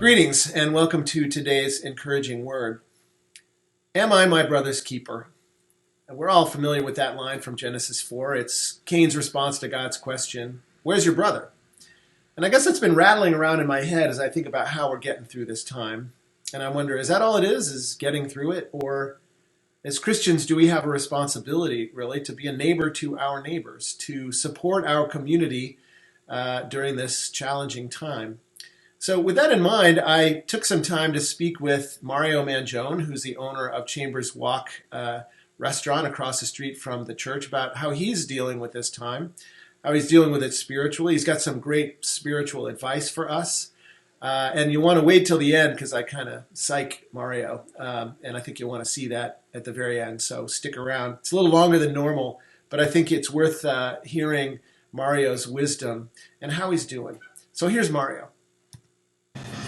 Greetings and welcome to today's encouraging word. Am I my brother's keeper? And we're all familiar with that line from Genesis 4. It's Cain's response to God's question, where's your brother? And I guess it's been rattling around in my head as I think about how we're getting through this time. And I wonder, is that all it is getting through it? Or as Christians, do we have a responsibility, really, to be a neighbor to our neighbors, to support our community during this challenging time? So with that in mind, I took some time to speak with Mario Mangione, who's the owner of Chambers Walk restaurant across the street from the church, about how he's dealing with this time, how he's dealing with it spiritually. He's got some great spiritual advice for us. And you want to wait till the end because I kind of psych Mario. And I think you'll want to see that at the very end. So stick around. It's a little longer than normal, but I think it's worth hearing Mario's wisdom and how he's doing. So here's Mario.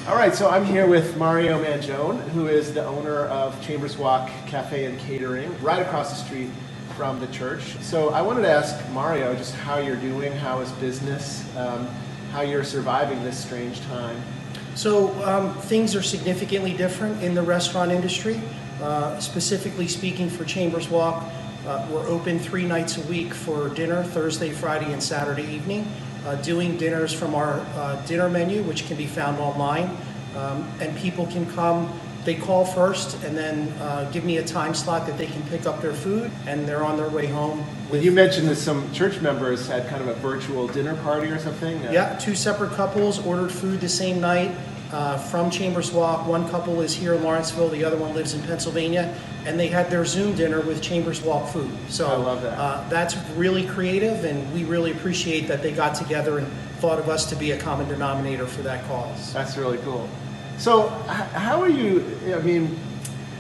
All right, so I'm here with Mario Mangione, who is the owner of Chambers Walk Cafe and Catering, right across the street from the church. So I wanted to ask Mario just how you're doing, how is business, how you're surviving this strange time. So things are significantly different in the restaurant industry. Specifically speaking for Chambers Walk, we're open 3 nights a week for dinner, Thursday, Friday, and Saturday evening. Doing dinners from our dinner menu, which can be found online. And people can come, they call first and then give me a time slot that they can pick up their food, and they're on their way home. You mentioned that some church members had kind of a virtual dinner party or something? Yeah, 2 separate couples ordered food the same night from Chambers Walk. One couple is here in Lawrenceville, the other one lives in Pennsylvania, and they had their Zoom dinner with Chambers Walk food. So I love that. That's really creative, and we really appreciate that they got together and thought of us to be a common denominator for that cause. That's really cool. So how are you,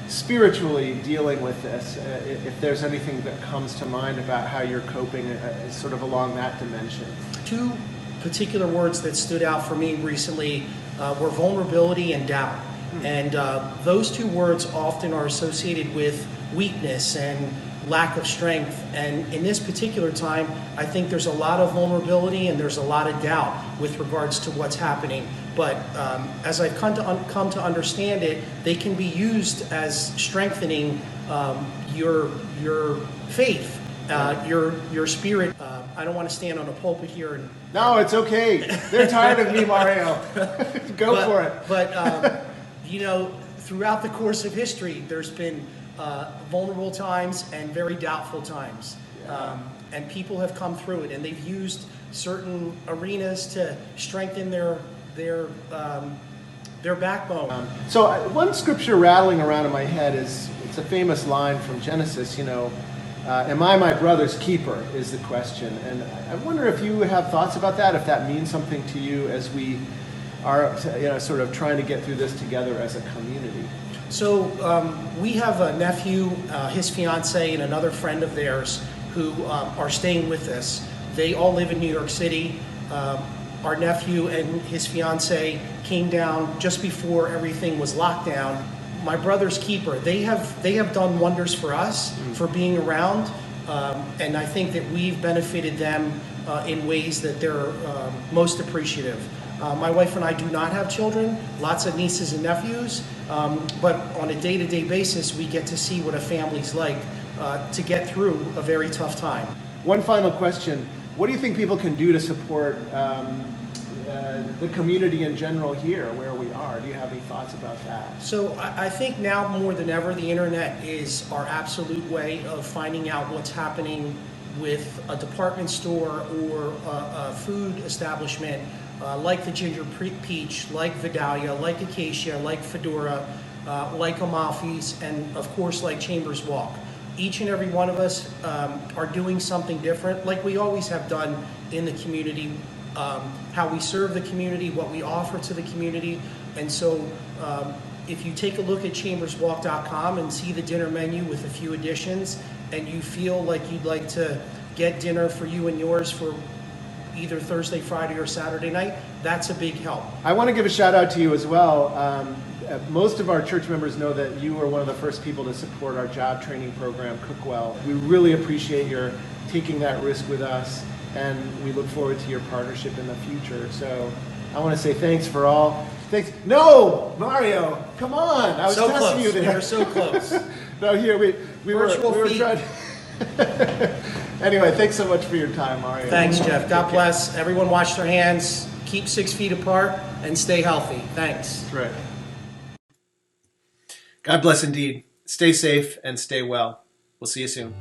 spiritually dealing with this? If there's anything that comes to mind about how you're coping sort of along that dimension. 2 particular words that stood out for me recently were vulnerability and doubt. And those 2 words often are associated with weakness and lack of strength. And in this particular time, I think there's a lot of vulnerability and there's a lot of doubt with regards to what's happening. But as I've come to understand it, they can be used as strengthening your faith, your spirit. I don't want to stand on a pulpit here and... No, it's okay. They're tired of me, Mario. Go for it. But throughout the course of history, there's been vulnerable times and very doubtful times. Yeah. And people have come through it, and they've used certain arenas to strengthen their backbone. So one scripture rattling around in my head it's a famous line from Genesis, am I my brother's keeper is the question. And I wonder if you have thoughts about that, if that means something to you as we are sort of trying to get through this together as a community. So we have a nephew, his fiance, and another friend of theirs who are staying with us. They all live in New York City. Our nephew and his fiance came down just before everything was locked down. My brother's keeper, they have done wonders for us for being around, and I think that we've benefited them in ways that they're most appreciative. My wife and I do not have children, lots of nieces and nephews, but on a day-to-day basis, we get to see what a family's like to get through a very tough time. One final question. What do you think people can do to support the community in general here, where we are? Do you have any thoughts about that? So I think now more than ever, the internet is our absolute way of finding out what's happening with a department store or a food establishment like the Ginger Peach, like Vidalia, like Acacia, like Fedora, like Amalfi's, and of course like Chambers Walk. Each and every one of us are doing something different, like we always have done in the community, how we serve the community, what we offer to the community. And so if you take a look at chamberswalk.com and see the dinner menu with a few additions, and you feel like you'd like to get dinner for you and yours for either Thursday, Friday, or Saturday night, that's a big help. I want to give a shout out to you as well. Most of our church members know that you were one of the first people to support our job training program, Cook Well. We really appreciate your taking that risk with us, and we look forward to your partnership in the future. So I want to say thanks for all Thanks. No, Mario, come on. I was So testing close. you We there. were so close. No, here we were Virtual feet. trying. Anyway, thanks so much for your time, Mario. Thanks, Jeff. God bless. Everyone wash their hands, keep 6 feet apart, and stay healthy. Thanks. That's right. God bless indeed. Stay safe and stay well. We'll see you soon.